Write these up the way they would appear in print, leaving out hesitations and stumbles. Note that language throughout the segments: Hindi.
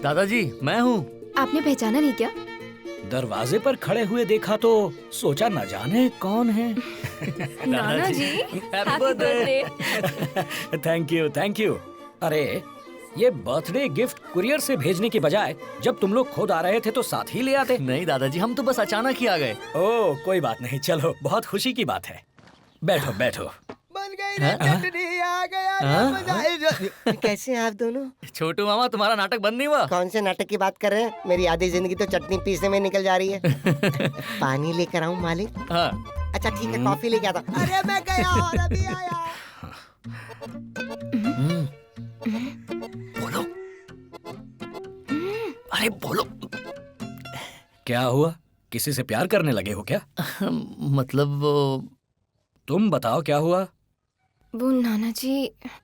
दादाजी मैं हूँ। आपने पहचाना नहीं क्या? दरवाजे पर खड़े हुए देखा तो सोचा न जाने कौन है। नाना जी, हैप्पी बर्थडे। Thank you. अरे ये बर्थडे गिफ्ट कुरियर से भेजने की बजाय जब तुम लोग खुद आ रहे थे तो साथ ही ले आते। नहीं दादाजी, हम तो बस अचानक ही आ गए। ओह कोई बात नहीं, चलो बहुत खुशी की बात है। बैठो बैठो। बन गई ना चटनी, आ गया ना मजा। कैसे हैं आप दोनों? छोटू मामा, तुम्हारा नाटक बंद नहीं हुआ? कौन से नाटक की बात कर रहे हैं? मेरी आधी जिंदगी तो चटनी पीसने में निकल जा रही है। पानी लेकर आऊं मालिक? हाँ। अच्छा ठीक है, कॉफी लेके आता। अरे मैं गया और अभी आया। बोलो। अरे बोलो। क्या हुआ? किसी से प्यार करने लगे हो क्या? मतलब तुम बताओ क्या हुआ? वो नाना जी,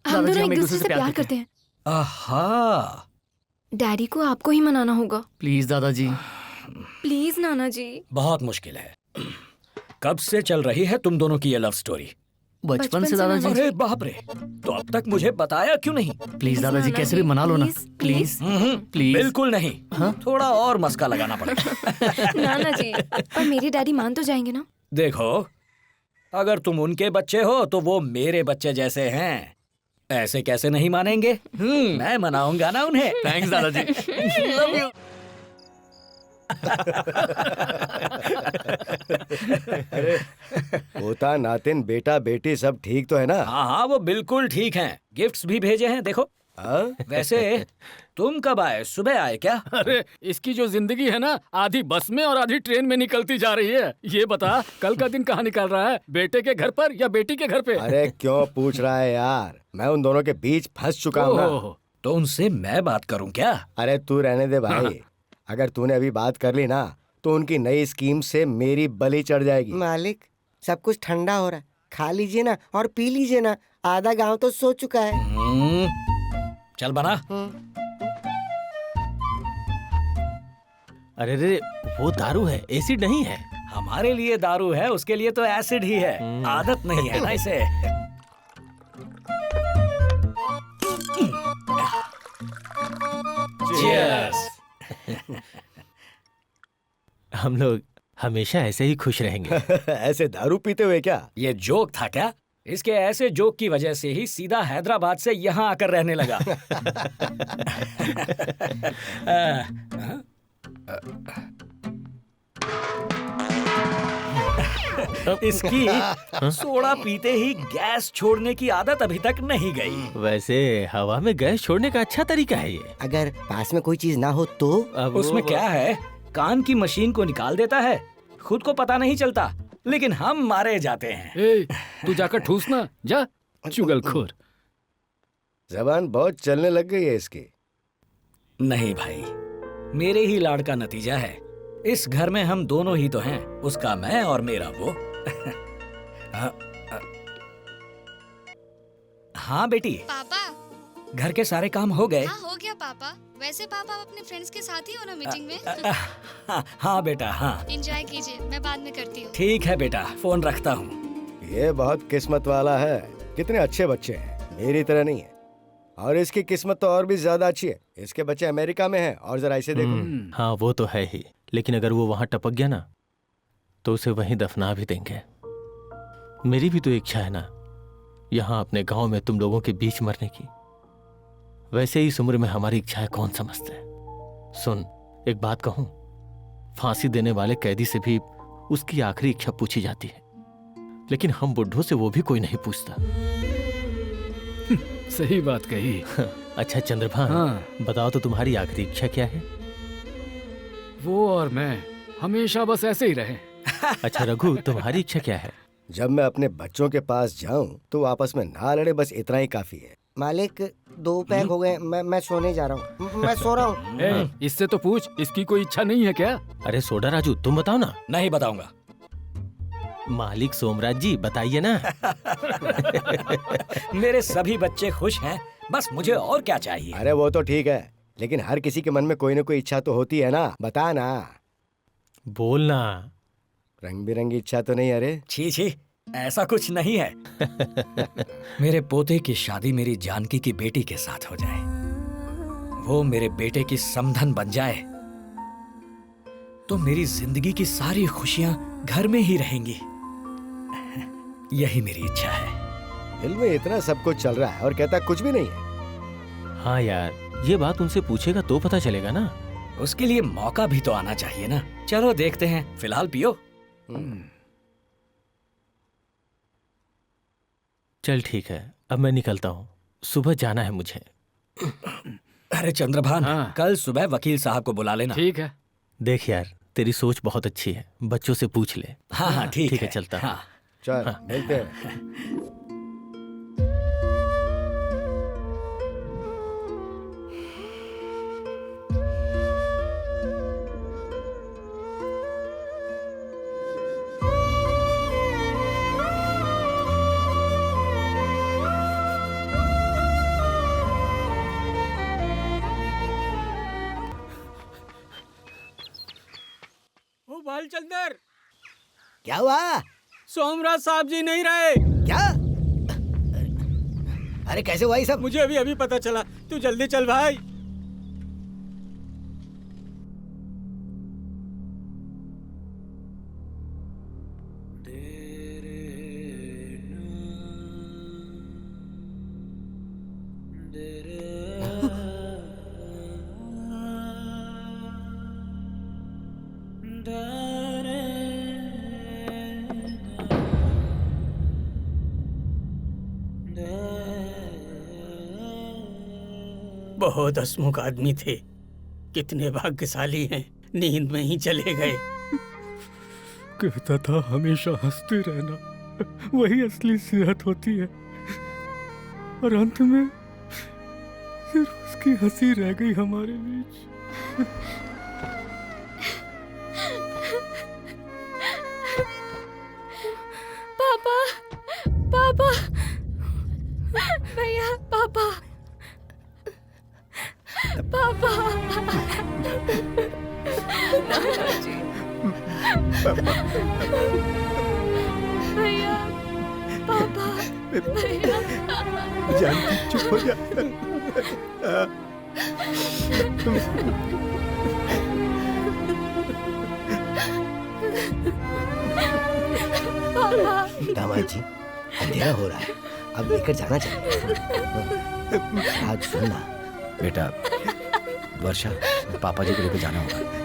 हम दादाजी, दोनों एक दूसरे से प्यार करते हैं। आहा। डैडी को आपको ही मनाना होगा। प्लीज दादाजी। प्लीज नाना जी। बहुत मुश्किल है। कब से चल रही है तुम दोनों की ये लव स्टोरी? बचपन से दादाजी। अरे बाप रे, तो अब तक मुझे बताया क्यों नहीं? प्लीज दादाजी, नाना कैसे जी, भी मना लो ना। Please, please please. बिल्कुल नहीं। हाँ? थोड़ा और मस्का लगाना पड़ेगा। नाना जी, पर मेरे डैडी मान तो जाएंगे ना? देखो, अगर तुम उनके बच्चे हो तो वो मेरे बच्चे जैसे हैं। ऐसे कैसे नहीं मानेंगे? मैं मनाऊंगा ना उन्हें। थैंक्स दादाजी। Love you. पोता नातिन बेटा बेटी सब ठीक तो है ना? हाँ हाँ, वो बिल्कुल ठीक हैं। गिफ्ट्स भी भेजे हैं, देखो। हाँ? वैसे तुम कब आए? सुबह आए क्या? अरे इसकी जो जिंदगी है ना, आधी बस में और आधी ट्रेन में निकलती जा रही है। ये बता, कल का दिन कहाँ निकल रहा है? बेटे के घर पर या बेटी के घर पे? अरे क्यों पूछ रहा है यार? मैं उन दोनों के बीच फंस चुका हूँ ना। ओह, तो उनसे मैं बात करूं क्या? अरे तू रहने दे भाई। अगर तूने अभी बात कर ली ना तो उनकी नई स्कीम से मेरी बलि चढ़ जाएगी। मालिक, सब कुछ ठंडा हो रहा है, खा लीजिए ना और पी लीजिए ना। आधा गांव तो सो चुका है। चल बना। अरे रे, वो दारू है, एसिड नहीं है। हमारे लिए दारू है, उसके लिए तो एसिड ही है। आदत नहीं है ना इसे। Cheers! हम लोग हमेशा ऐसे ही खुश रहेंगे। ऐसे दारू पीते हुए क्या? ये जोक था क्या? इसके ऐसे जोक की वजह से ही सीधा हैदराबाद से यहाँ आकर रहने लगा। इसकी सोडा पीते ही गैस छोड़ने की आदत अभी तक नहीं गई। वैसे हवा में गैस छोड़ने का अच्छा तरीका है ये। अगर पास में कोई चीज ना हो तो? अब उसमें क्या है, कान की मशीन को निकाल देता है, खुद को पता नहीं चलता, लेकिन हम मारे जाते हैं। ए, तू जाकर ठूस ना, जा चुगलखोर। जबान बहुत चलने लग गई है इसकी। नहीं भाई, मेरे ही लाड़ का नतीजा है। इस घर में हम दोनों ही तो हैं, उसका मैं और मेरा वो। हाँ बेटी। पापा। घर के सारे काम हो गए? हाँ हो गया पापा। वैसे पापा आप अपने फ्रेंड्स के साथ ही हो ना मीटिंग में? हाँ बेटा, हाँ। एंजॉय कीजिए, मैं बाद में करती हूँ। ठीक है बेटा, फोन रखता हूँ। ये बहुत किस्मत वाला है। कितने अच्छे बच्चे हैं, मेरी तरह नहीं है। और इसकी किस्मत तो और भी ज्यादा अच्छी है। इसके बच्चे अमेरिका में हैं और जरा इसे देखो। हाँ वो तो है ही, लेकिन अगर वो वहां टपक गया ना तो उसे वहीं दफना भी देंगे। मेरी भी तो इच्छा है ना, यहाँ अपने गांव में तुम लोगों के बीच मरने की। वैसे इस उम्र में हमारी इच्छाएं कौन समझते हैं। सुन, एक बात कहूं, फांसी देने वाले कैदी से भी उसकी आखिरी इच्छा पूछी जाती है, लेकिन हम बुढ़ों से वो भी कोई नहीं पूछता। सही बात कही। अच्छा चंद्रभान, हाँ। बताओ तो तुम्हारी आखिरी इच्छा क्या है? वो और मैं हमेशा बस ऐसे ही रहे। अच्छा रघु, तुम्हारी इच्छा क्या है? जब मैं अपने बच्चों के पास जाऊं तो आपस में ना लड़े, बस इतना ही काफी है। मालिक, 2 पैक हो गए, मैं सोने जा रहा हूँ। मैं सो रहा हूँ। इससे तो पूछ, इसकी कोई इच्छा नहीं है क्या? अरे सोडा राजू, तुम बताओ ना। नहीं बताऊंगा। मालिक सोमराज जी बताइए ना। मेरे सभी बच्चे खुश हैं, बस मुझे और क्या चाहिए। अरे वो तो ठीक है, लेकिन हर किसी के मन में कोई ना कोई इच्छा तो होती है ना। बता ना। बोलना। रंग बिरंगी इच्छा तो नहीं? अरे छी छी, ऐसा कुछ नहीं है। मेरे पोते की शादी मेरी जानकी की बेटी के साथ हो जाए, वो मेरे बेटे की समधन बन जाए तो मेरी जिंदगी की सारी खुशियां घर में ही रहेंगी। यही मेरी इच्छा है। दिल में इतना सब कुछ चल रहा है और कहता कुछ भी नहीं है। हाँ यार, ये बात उनसे पूछेगा तो पता चलेगा ना। उसके लिए मौका भी तो आना चाहिए ना। चलो देखते हैं, फिलहाल पियो। चल ठीक है, अब मैं निकलता हूँ, सुबह जाना है मुझे। अरे चंद्रभान, हाँ। कल सुबह वकील साहब को बुला लेना। ठीक है। देख यार, तेरी सोच बहुत अच्छी है, बच्चों से पूछ ले। हाँ हाँ ठीक है, चलता हूँ। हाँ। चल मिलते हैं। ओ बालचंदर, क्या हुआ? सोमराज साहब जी नहीं रहे। क्या? अरे कैसे हुआ ये सब? मुझे अभी अभी पता चला। तू जल्दी चल भाई। बहुत हंसमुख आदमी थे, कितने भाग्यशाली हैं, नींद में ही चले गए। कहता था हमेशा हंसते रहना, वही असली सेहत होती है। और अंत में सिर्फ उसकी हंसी रह गई हमारे बीच। पापा, पापा, भैया, पापा, पापा, भैया, पापा, भैया। जानती चुप हो जा। दामाद जी, अंधेरा हो रहा है, अब लेकर जाना चाहिए। आज सुनना बेटा, वर्षा, पापा जी को लेकर जाना होगा।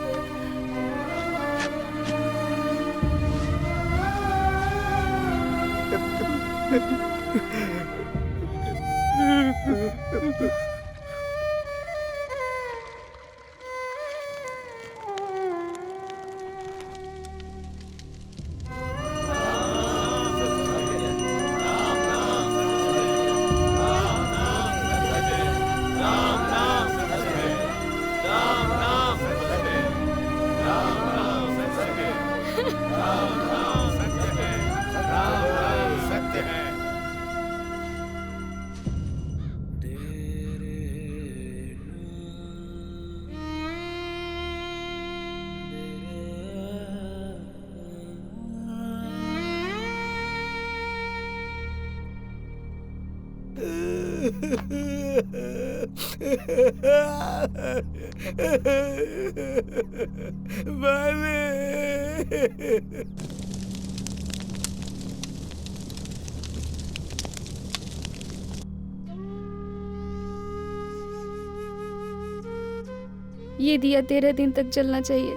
ये दिया 13 दिन तक जलना चाहिए,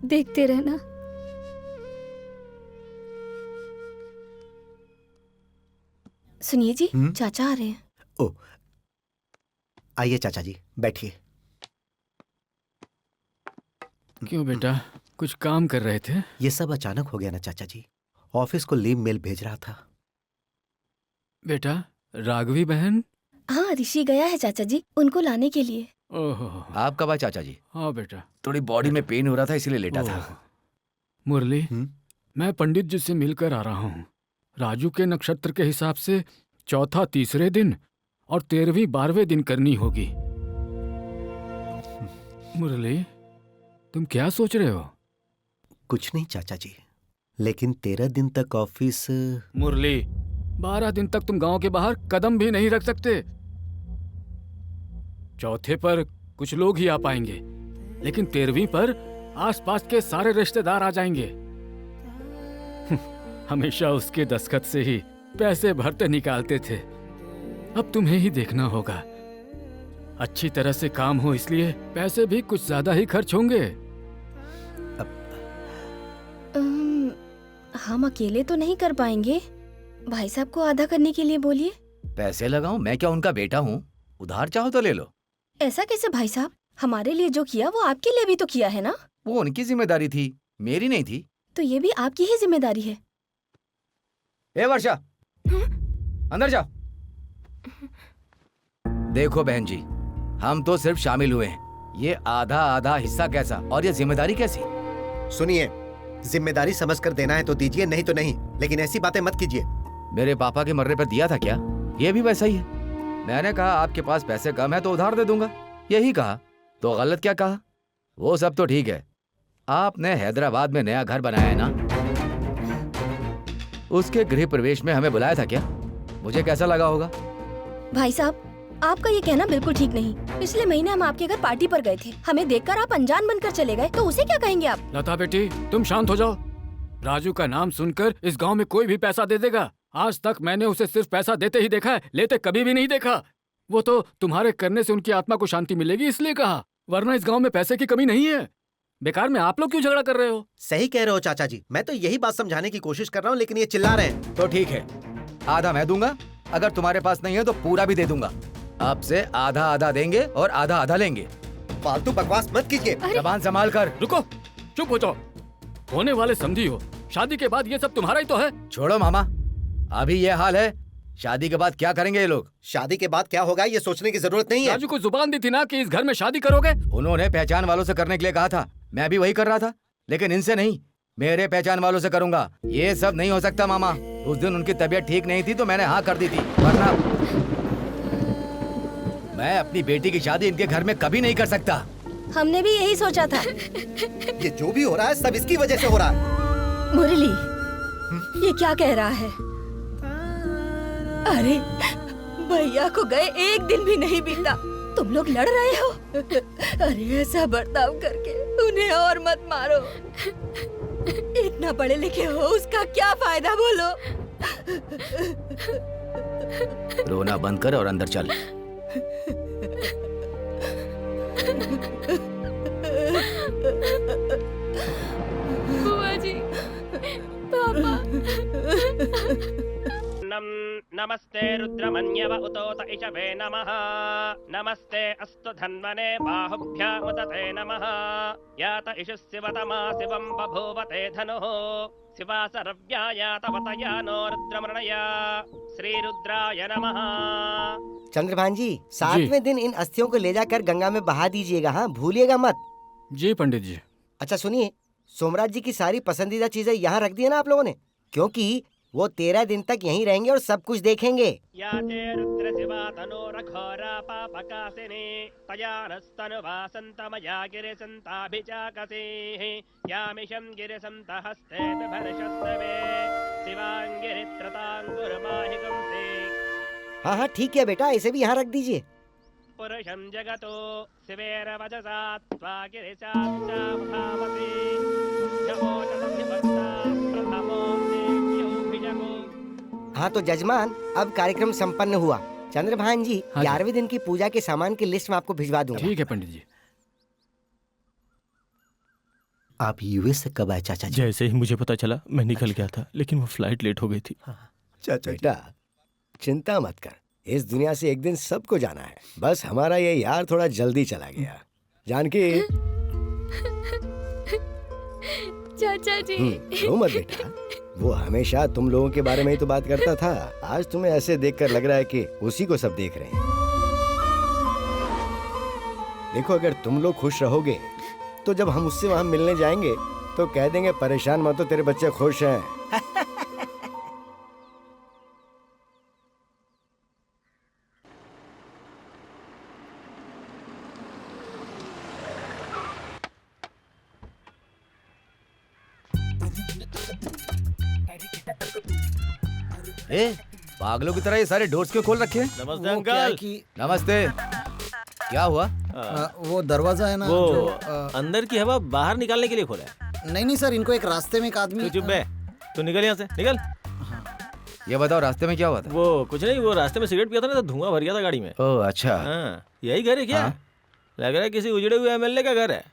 देखते रहना। सुनिए जी, चाचा आ रहे हैं। ओ, आइए चाचा जी, बैठिए। क्यों बेटा, कुछ काम कर रहे थे? ये सब अचानक हो गया ना चाचा जी। ऑफिस को लीव मेल भेज रहा था। बेटा, राघवी बहन? हाँ, ऋषि गया है चाचा जी, उनको लाने के लिए। ओहो। आप कब आए चाचा जी? हाँ बेटा, थोड़ी बॉडी में पेन हो रहा था, इसीलिए लेटा था। मुरली, मैं पंडित जी से मिलकर आ रहा हूँ। राजू के नक्षत्र के हिसाब से चौथा तीसरे दिन और 13वीं 12वें दिन करनी होगी। मुरली, तुम क्या सोच रहे हो? कुछ नहीं चाचा जी, लेकिन 13 दिन तक ऑफिस। मुरली, 12 दिन तक तुम गांव के बाहर कदम भी नहीं रख सकते। चौथे पर कुछ लोग ही आ पाएंगे, लेकिन 13वीं पर आसपास के सारे रिश्तेदार आ जाएंगे। हमेशा उसके दस्तखत से ही पैसे भरते निकालते थे। अब तुम्हें ही देखना होगा। अच्छी तरह से काम हो, इसलिए पैसे भी कुछ ज्यादा ही खर्च होंगे। हम अकेले तो नहीं कर पाएंगे। भाई साहब को आधा करने के लिए बोलिए। पैसे लगाऊं? मैं क्या उनका बेटा हूँ? उधार चाहो तो ले लो। ऐसा कैसे भाई साहब? हमारे लिए जो किया वो आपके लिए भी तो किया है ना? वो उनकी जिम्मेदारी थी, मेरी नहीं थी। तो ये भी आपकी ही जिम्मेदारी है। ए वर्षा, अंदर जा। देखो बहन जी, हम तो सिर्फ शामिल हुए हैं। ये आधा आधा हिस्सा कैसा, और ये जिम्मेदारी कैसी? सुनिए, जिम्मेदारी समझकर देना है तो दीजिए, नहीं तो नहीं, लेकिन ऐसी बातें मत कीजिए। मेरे पापा के मरने पर दिया था क्या? ये भी वैसा ही है। मैंने कहा आपके पास पैसे कम है तो उधार दे दूंगा, यही कहा। तो गलत क्या कहा? वो सब तो ठीक है। आपने हैदराबाद में नया घर बनाया है ना, उसके गृह प्रवेश में हमें बुलाया था क्या? मुझे कैसा लगा होगा? भाई साहब, आपका ये कहना बिल्कुल ठीक नहीं। पिछले महीने हम आपके घर पार्टी पर गए थे, हमें देखकर आप अनजान बनकर चले गए, तो उसे क्या कहेंगे आप? लता बेटी, तुम शांत हो जाओ। राजू का नाम सुनकर इस गांव में कोई भी पैसा दे देगा। आज तक मैंने उसे सिर्फ पैसा देते ही देखा है, लेते कभी भी नहीं देखा। वो तो तुम्हारे करने से उनकी आत्मा को शांति मिलेगी इसलिए कहा, वरना इस गांव में पैसे की कमी नहीं है। बेकार में आप लोग क्यों झगड़ा कर रहे हो? सही कह रहे हो चाचा जी, मैं तो यही बात समझाने की कोशिश कर रहा हूँ, लेकिन ये चिल्ला रहे हैं। तो ठीक है, आधा मैं दूंगा, अगर तुम्हारे पास नहीं है तो पूरा भी दे दूंगा। आपसे आधा आधा देंगे और आधा आधा लेंगे। फालतू बकवास मत कीजिए। जबान संभाल कर। रुको, चुप हो जाओ। होने वाले समझी हो, शादी के बाद ये सब तुम्हारा ही तो है। छोड़ो मामा, अभी ये हाल है, शादी के बाद क्या करेंगे ये लोग? शादी के बाद क्या होगा ये सोचने की जरूरत नहीं है। राजू को जुबान दी थी ना कि इस घर में शादी करोगे। उन्होंने पहचान वालों से करने के लिए कहा था, मैं भी वही कर रहा था, लेकिन इनसे नहीं, मेरे पहचान वालों से करूंगा। ये सब नहीं हो सकता मामा। उस दिन उनकी तबीयत ठीक नहीं थी तो मैंने हाँ कर दी थी, वरना मैं अपनी बेटी की शादी इनके घर में कभी नहीं कर सकता। हमने भी यही सोचा था। ये जो भी हो रहा है सब इसकी वजह से हो रहा है। मुरली, ये क्या कह रहा है? अरे भैया को गए एक दिन भी नहीं बीता, तुम लोग लड़ रहे हो। अरे ऐसा बर्ताव करके उन्हें और मत मारो। इतना पढ़े लिखे हो, उसका क्या फायदा बोलो? रोना बंद कर और अंदर चल। बुआ जी, पापा। नमस्ते रुद्रमन्यव उतोत इषवे नमः। नमस्ते अस्तु धन्वने बाहुभ्यामुदते नमः। यात इषु शिवतमा शिवं बभूवते धनुः। शिवा सर्व्याया तवतया नो रुद्रमृणया। श्री रुद्राय नमः। चंद्रभान जी, 7वें दिन इन अस्थियों को ले जाकर गंगा में बहा दीजिएगा, हाँ भूलिएगा मत। जी पंडित जी। अच्छा सुनिए, सोमराज जी की सारी पसंदीदा चीजें यहाँ रख दी है ना आप लोगों ने, क्योंकि वो 13 दिन तक यहीं रहेंगे और सब कुछ देखेंगे। याते रुद्र शिवा तनोरघोरा पापकासिनी तयानस्तनुवासन्तमया गिरिसन्ताभिचाकसीः यामिषं गिरिसन्तहस्ते बिभर्षस्तवे शिवाङ्गिरित्रताङ्गुरमाहिगंसे। हाँ हाँ ठीक है बेटा, इसे भी यहाँ रख दीजिए। पुरुषं जगतो शिवेरवजसा त्वा गिरिशाच्चावधावति जपो तदधिवक्ता प्रथमो देव्योऽभिजगो। हाँ तो जजमान, अब कार्यक्रम संपन्न हुआ। चंद्रभान जी, 11वें दिन की पूजा के सामान की लिस्ट में आपको भिजवा दूंगा। ठीक है पंडित जी। आप यूएस से कब आए चाचा जी? जैसे ही मुझे पता चला मैं निकल गया था, लेकिन वो फ्लाइट लेट हो गई थी। चाचा बेटा चिंता मत कर, इस दुनिया से एक दिन सबको जाना है। बस हमारा ये यार थोड़ा जल्दी चला गया। जानकी। चाचा जी। रो मत बेटा, वो हमेशा तुम लोगों के बारे में ही तो बात करता था। आज तुम्हें ऐसे देखकर लग रहा है कि उसी को सब देख रहे हैं। देखो, अगर तुम लोग खुश रहोगे तो जब हम उससे वहां मिलने जाएंगे तो कह देंगे परेशान मत हो, तेरे बच्चे खुश हैं। ए, पागलों की तरह ये सारे डोर्स क्यों खोल रखे हैं? नमस्ते अंकल। नमस्ते। क्या हुआ? वो दरवाजा है ना वो जो, अंदर की हवा बाहर निकालने के लिए खोला है। नहीं सर, इनको एक रास्ते में एक आदमी। तू चुप बे, तू निकल यहाँ से, निकल। ये बताओ रास्ते में क्या हुआ था? वो कुछ नहीं, वो रास्ते में सिगरेट पिया था ना तो धुआं भर गया था गाड़ी में। ओह अच्छा। हाँ, यही घर है क्या? लग रहा है किसी उजड़े हुए एमएलए का घर है।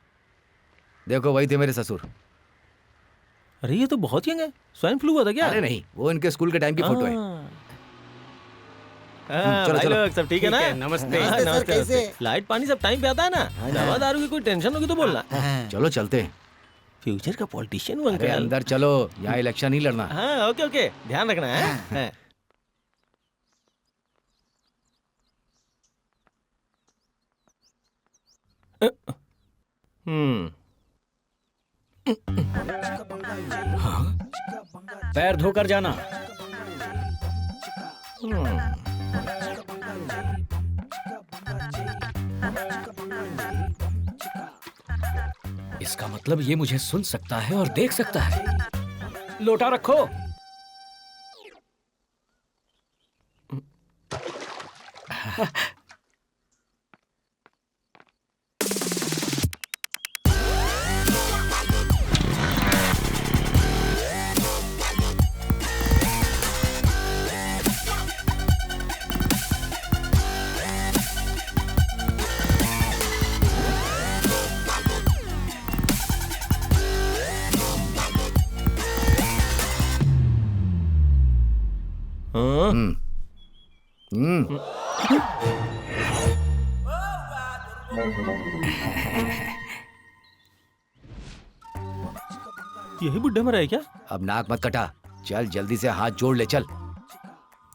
देखो वही थे मेरे ससुर। अरे ये तो बहुत यंग है। स्वाइन फ्लू हुआ था क्या? अरे नहीं, वो इनके स्कूल के टाइम की फोटो है। चलो भाई चलो, लोग, सब ठीक है ना? नमस्ते। हाँ, नमस्ते नमस्ते। लाइट पानी सब टाइम पे आता है ना? दवा दारू की कोई टेंशन होगी तो बोलना। चलो चलते हैं। फ्यूचर का पॉलिटिशियन हूँ अरे अंकल। अंदर चलो, यहाँ इलेक्शन नहीं लड़ना। हाँ ओके ओके, ध्यान रखना है। पैर धोकर जाना। इसका मतलब ये मुझे सुन सकता है और देख सकता है। लोटा रखो। यही बुड्ढा मरा है क्या? अब नाक मत कटा, चल जल्दी से हाथ जोड़ ले चल।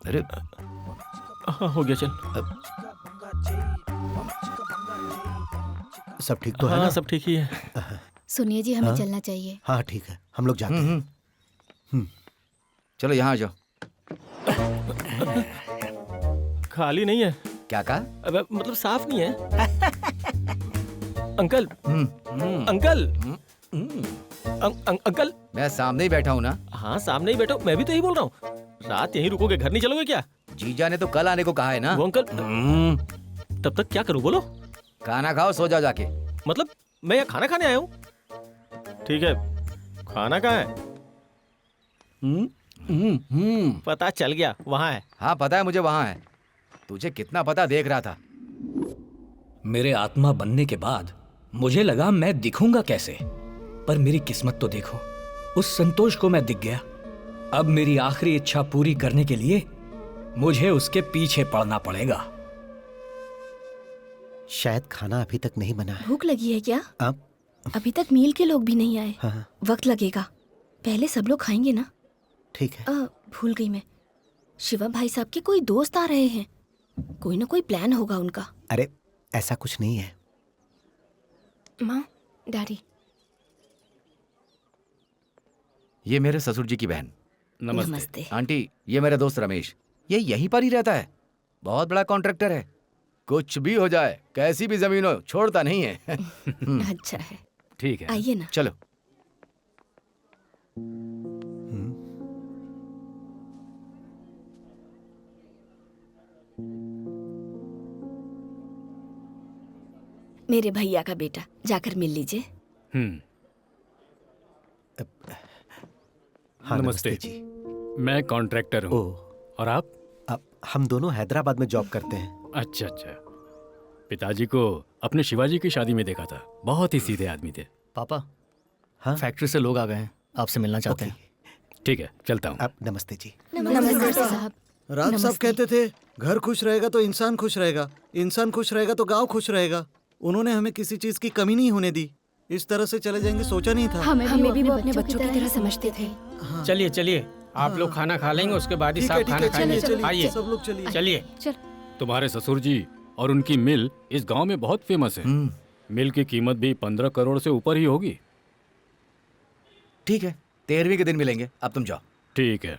अरे हो गया, चल। सब ठीक तो है ना? सब ठीक ही है। सुनिए जी, हमें हाँ? चलना चाहिए। हाँ ठीक है, हम लोग जाते हैं। चलो यहाँ आ जाओ। खाली नहीं है। क्या कहा? अब मतलब साफ नहीं है। अंकल अंकल अंकल, मैं सामने ही बैठा हूँ ना। हाँ सामने ही बैठो, मैं भी तो यही बोल रहा हूँ। रात यहीं रुकोगे, घर नहीं चलोगे क्या? जीजा ने तो कल आने को कहा है ना। वो अंकल, तब तक क्या करूँ बोलो? खाना खाओ, सो जाओ जाके। मतलब मैं यहाँ खाना खाने आया हूँ? ठीक है, खाना कहाँ है? पता चल गया, वहाँ है। हाँ पता है मुझे, वहाँ है। तुझे कितना पता, देख रहा था। मेरे आत्मा बनने के बाद मुझे लगा मैं दिखूंगा कैसे, पर मेरी किस्मत तो देखो, उस संतोष को मैं दिख गया। अब मेरी आखिरी इच्छा पूरी करने के लिए मुझे उसके पीछे पड़ना पड़ेगा। शायद खाना अभी तक नहीं बना है। भूख लगी है क्या? अब अभी तक मील के लोग भी नहीं आए। हाँ। वक्त लगेगा, पहले सब लोग खाएंगे ना। ठीक है। भूल गई मैं, शिवा भाई साहब के कोई दोस्त आ रहे हैं, कोई ना कोई प्लान होगा उनका। अरे ऐसा कुछ नहीं है। माँ, डैडी। ये मेरे ससुर जी की बहन। नमस्ते। आंटी, ये मेरा दोस्त रमेश, ये यहीं पर ही रहता है। बहुत बड़ा कॉन्ट्रैक्टर है। कुछ भी हो जाए, कैसी भी जमीन हो, छोड़ता नहीं है। अच्छा है। ठीक है, आइए ना। चलो। मेरे भैया का बेटा, जाकर मिल लीजिए। हाँ, नमस्ते जी। मैं कॉन्ट्रैक्टर हूँ। और आप? हम दोनों हैदराबाद में जॉब करते हैं। अच्छा अच्छा। पिताजी को अपने शिवाजी की शादी में देखा था, बहुत ही सीधे आदमी थे। पापा, हाँ? फैक्ट्री से लोग आ गए हैं, आपसे मिलना चाहते हैं। ठीक है, चलता हूँ। नमस्ते जी। नमस्ते साहब। राज साहब कहते थे, घर खुश रहेगा तो इंसान खुश रहेगा, इंसान खुश रहेगा तो गांव खुश रहेगा। उन्होंने हमें किसी चीज की कमी नहीं होने दी। इस तरह से चले जाएंगे सोचा नहीं था। हमें भी वो अपने बच्चों की तरह समझते थे। चलिए चलिए, आप लोग खाना खा लेंगे, उसके बाद ही साहब खाना खाएंगे। आइए सब लोग चलिए। चलिए। तुम्हारे ससुर जी और उनकी मिल इस गांव में बहुत फेमस है। मिल की कीमत भी 15 करोड़ से ऊपर ही होगी। ठीक है, 13वीं के दिन मिलेंगे। अब तुम जाओ। ठीक है।